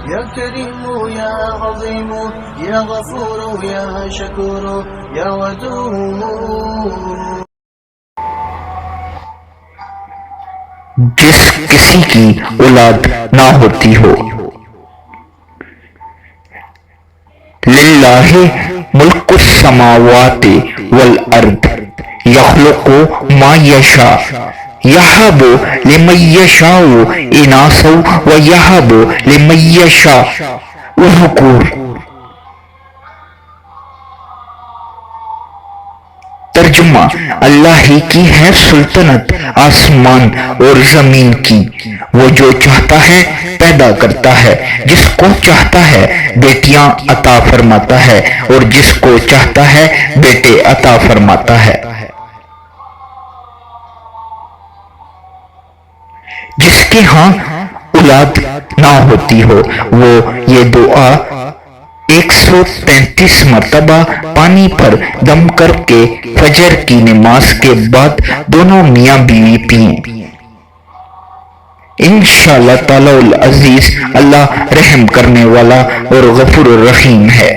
يا كريم يا عظيم يا غفور يا شكور يا ودود. جس کسی کی اولاد نہ ہوتی ہو. للہ ملک السماوات والارض یخلق ما یشاء یہب لمن یشاء اناثا ویہب لمن یشاء الذکور. ترجمہ: اللہ ہی کی ہے سلطنت آسمان اور زمین کی، وہ جو چاہتا ہے پیدا کرتا ہے، جس کو چاہتا ہے بیٹیاں عطا فرماتا ہے اور جس کو چاہتا ہے بیٹے عطا فرماتا ہے. جس کے ہاں اولاد نہ ہوتی ہو وہ یہ دعا 133 مرتبہ پانی پر دم کر کے فجر کی نماز کے بعد دونوں میاں بیوی پئیں. انشاءاللہ تعالی العزیز اللہ رحم کرنے والا اور غفور الرحیم ہے.